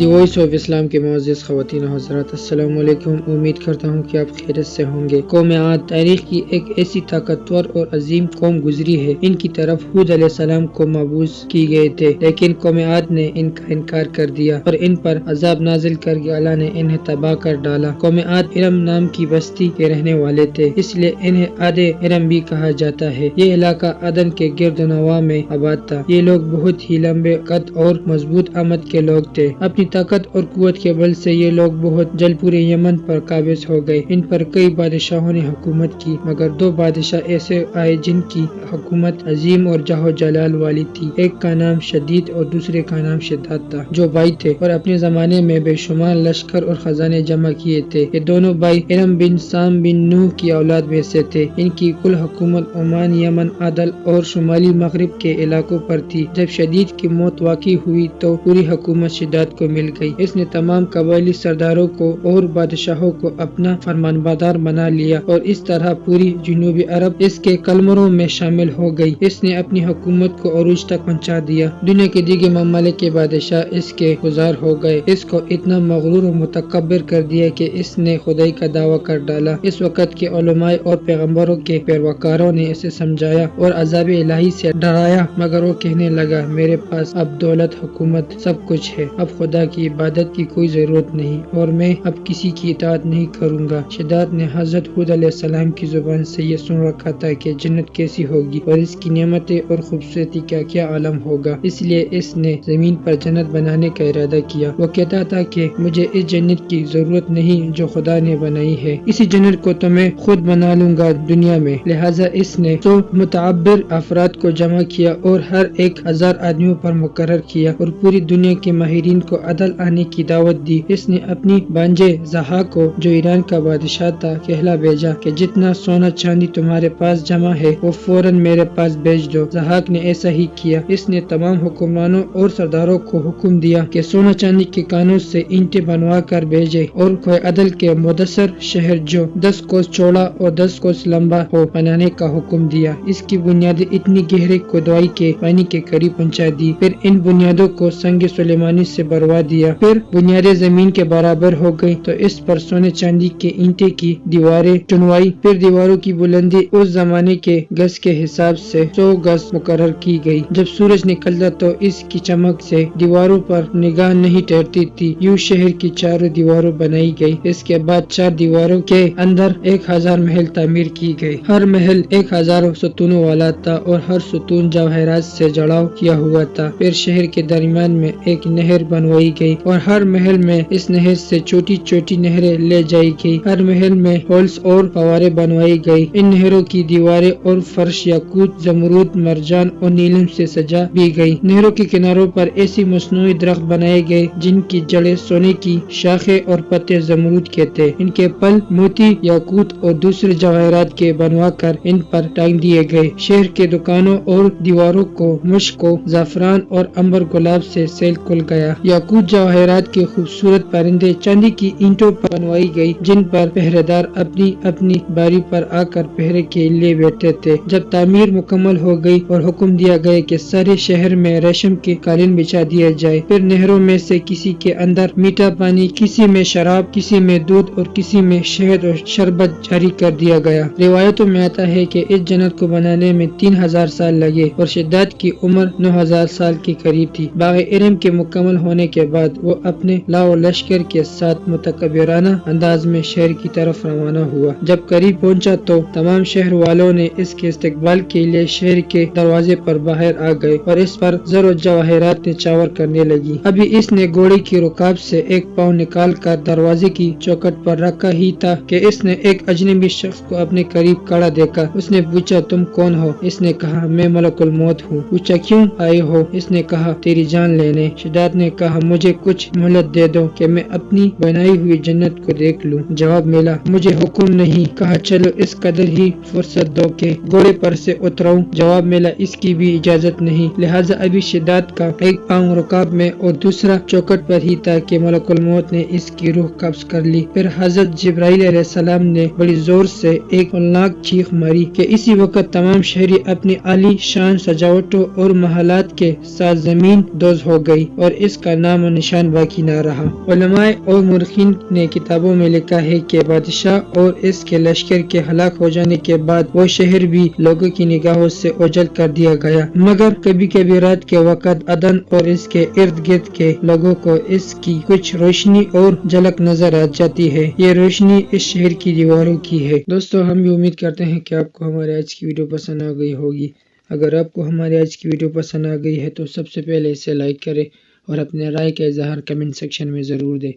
The voice of اسلام کے معزز خواتین و حضرات، السلام علیکم۔ امید کرتا ہوں کہ آپ خیریت سے ہوں گے۔ قوم عاد تاریخ کی ایک ایسی طاقتور اور عظیم قوم گزری ہے۔ ان کی طرف ہود علیہ السلام کو مبعوث کی گئے تھے، لیکن قوم عاد نے ان کا انکار کر دیا اور ان پر عذاب نازل کر کے اللہ نے انہیں تباہ کر ڈالا۔ قوم عاد ارم نام کی بستی کے رہنے والے تھے، اس لیے انہیں عاد ارم بھی کہا جاتا ہے۔ یہ علاقہ عدن کے گرد و نواح میں آباد تھا۔ یہ لوگ بہت ہی لمبے قد اور مضبوط آمد کے لوگ تھے۔ اپنی طاقت اور قوت کے بل سے یہ لوگ بہت جلد پورے یمن پر قابض ہو گئے۔ ان پر کئی بادشاہوں نے حکومت کی، مگر دو بادشاہ ایسے آئے جن کی حکومت عظیم اور جاہ و جلال والی تھی۔ ایک کا نام شدید اور دوسرے کا نام شداد تھا، جو بھائی تھے اور اپنے زمانے میں بے شمار لشکر اور خزانے جمع کیے تھے۔ یہ دونوں بھائی ارم بن سام بن نوح کی اولاد میں سے تھے۔ ان کی کل حکومت عمان، یمن، عدل اور شمالی مغرب کے علاقوں پر تھی۔ جب شدید کی موت واقع ہوئی تو پوری حکومت شداد کو مل گئی۔ اس نے تمام قبائلی سرداروں کو اور بادشاہوں کو اپنا فرمانبردار بنا لیا اور اس طرح پوری جنوبی عرب اس کے قلمروں میں شامل ہو گئی۔ اس نے اپنی حکومت کو عروج تک پہنچا دیا۔ دنیا کے دیگر ممالک کے بادشاہ اس کے گزار ہو گئے۔ اس کو اتنا مغرور و متکبر کر دیا کہ اس نے خدائی کا دعویٰ کر ڈالا۔ اس وقت کے علماء اور پیغمبروں کے پیروکاروں نے اسے سمجھایا اور عذاب الہی سے ڈرایا، مگر وہ کہنے لگا، میرے پاس اب دولت، حکومت، سب کچھ ہے، اب خدا کی عبادت کی کوئی ضرورت نہیں اور میں اب کسی کی اطاعت نہیں کروں گا۔ شداد نے حضرت ہود علیہ السلام کی زبان سے یہ سن رکھا تھا کہ جنت کیسی ہوگی اور اس کی نعمتیں اور خوبصورتی کا کیا عالم ہوگا، اس لیے اس نے زمین پر جنت بنانے کا ارادہ کیا۔ وہ کہتا تھا کہ مجھے اس جنت کی ضرورت نہیں جو خدا نے بنائی ہے، اسی جنت کو تو میں خود بنا لوں گا دنیا میں۔ لہٰذا اس نے 100 متعبر افراد کو جمع کیا اور ہر ایک 1000 آدمیوں پر مقرر کیا اور پوری دنیا کے ماہرین کو عدل آنے کی دعوت دی۔ اس نے اپنی بانجے ضحاک کو، جو ایران کا بادشاہ تھا، کہلا بھیجا کہ جتنا سونا چاندی تمہارے پاس جمع ہے وہ فوراً میرے پاس بھیج دو۔ ضحاک نے ایسا ہی کیا۔ اس نے تمام حکمرانوں اور سرداروں کو حکم دیا کہ سونا چاندی کے کانوں سے اینٹیں بنوا کر بھیجے اور کوئی عدل کے مدثر شہر جو 10 کوس چوڑا اور 10 کوس لمبا ہو بنانے کا حکم دیا۔ اس کی بنیادیں اتنی گہرے کھدوائی کے پانی کے قریب پہنچا دی، پھر ان بنیادوں کو سنگ سلیمانی سے بھروا دیا۔ پھر بنیادیں زمین کے برابر ہو گئی تو اس پر سونے چاندی کے اینٹیں کی دیواریں چنوائی۔ پھر دیواروں کی بلندی اس زمانے کے گز کے حساب سے 100 گز مقرر کی گئی۔ جب سورج نکلتا تو اس کی چمک سے دیواروں پر نگاہ نہیں ٹھہرتی تھی۔ یوں شہر کی چاروں دیواروں بنائی گئی۔ اس کے بعد 4 دیواروں کے اندر 1000 محل تعمیر کی گئی۔ ہر محل 1000 ستونوں والا تھا اور ہر ستون جواہرات سے جڑاؤ کیا ہوا تھا۔ پھر شہر کے درمیان میں ایک نہر بنوائی گئی اور ہر محل میں اس نہر سے چھوٹی چھوٹی نہریں لے جائی گئی۔ ہر محل میں ہولز اور فوارے بنوائی گئی۔ ان نہروں کی دیواریں اور فرش یاقوت، زمرد، مرجان اور نیلم سے سجا بھی گئی۔ نہروں کے کناروں پر ایسی مصنوعی درخت بنائے گئے جن کی جڑیں سونے کی، شاخیں اور پتے زمرد کے تھے۔ ان کے پل موتی، یاقوت اور دوسرے جواہرات کے بنوا کر ان پر ٹانگ دیے گئے۔ شہر کے دکانوں اور دیواروں کو مشک و زعفران اور امبر گلاب سے سیل کھل گیا۔ یاقوت جواہرات کے خوبصورت پرندے چاندی کی اینٹوں پر بنوائی گئی جن پر پہرے دار اپنی اپنی باری پر آ کر پہرے کے لیے بیٹھتے تھے۔ جب تعمیر مکمل ہو گئی اور حکم دیا گیا کہ سارے شہر میں ریشم کے قالین بچھا دیا جائے، پھر نہروں میں سے کسی کے اندر میٹھا پانی، کسی میں شراب، کسی میں دودھ اور کسی میں شہد اور شربت جاری کر دیا گیا۔ روایتوں میں آتا ہے کہ اس جنت کو بنانے میں 3000 سال لگے اور شداد کی عمر 9000 سال کے قریب تھی۔ باغ ارم کے مکمل ہونے کے بعد وہ اپنے لاؤ لشکر کے ساتھ متکبرانہ انداز میں شہر کی طرف روانہ ہوا۔ جب قریب پہنچا تو تمام شہر والوں نے اس کے استقبال کے لیے شہر کے دروازے پر باہر آ گئے اور اس پر زر و جواہرات نچاور کرنے لگی۔ ابھی اس نے گھوڑے کی رکاب سے ایک پاؤں نکال کر دروازے کی چوکھٹ پر رکھا ہی تھا کہ اس نے ایک اجنبی شخص کو اپنے قریب کھڑا دیکھا۔ اس نے پوچھا، تم کون ہو؟ اس نے کہا، میں ملک الموت ہوں۔ پوچھا، کیوں آئے ہو؟ اس نے کہا، تیری جان لینے۔ شداد نے کہا، مجھے کچھ مہلت دے دو کہ میں اپنی بنائی ہوئی جنت کو دیکھ لوں۔ جواب ملا، مجھے حکم نہیں۔ کہا، چلو اس قدر ہی فرصت دو کہ گھوڑے پر سے اتراؤں۔ جواب ملا، اس کی بھی اجازت نہیں۔ لہٰذا ابھی شداد کا ایک پاؤں رکاب میں اور دوسرا چوکھٹ پر ہی تھا کہ ملک الموت نے اس کی روح قبض کر لی۔ پھر حضرت جبرائیل علیہ السلام نے بڑی زور سے ایک ہولناک چیخ ماری کہ اسی وقت تمام شہری اپنی عالی شان سجاوٹوں اور محلات کے ساتھ زمین دوز ہو گئی اور اس کا نام و و نشان باقی نہ رہا۔ علماء اور مورخین نے کتابوں میں لکھا ہے کہ بادشاہ اور اس کے لشکر کے ہلاک ہو جانے کے بعد وہ شہر بھی لوگوں کی نگاہوں سے اوجھل کر دیا گیا، مگر کبھی کبھی رات کے وقت عدن اور اس کے ارد گرد کے لوگوں کو اس کی کچھ روشنی اور جھلک نظر آ جاتی ہے۔ یہ روشنی اس شہر کی دیواروں کی ہے۔ دوستو، ہم بھی امید کرتے ہیں کہ آپ کو ہمارے آج کی ویڈیو پسند آ گئی ہوگی۔ اگر آپ کو ہماری آج کی ویڈیو پسند آ گئی ہے تو سب سے پہلے اسے لائک کریں اور اپنے رائے کا اظہار کمنٹ سیکشن میں ضرور دیں۔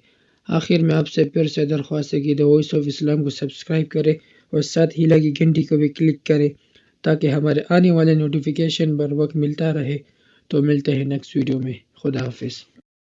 آخر میں آپ سے پھر سے درخواست ہے کہ دی وائس آف اسلام کو سبسکرائب کریں اور ساتھ ہی لگی گھنٹی کو بھی کلک کریں تاکہ ہمارے آنے والے نوٹیفیکیشن بر وقت ملتا رہے۔ تو ملتے ہیں نیکسٹ ویڈیو میں۔ خدا حافظ۔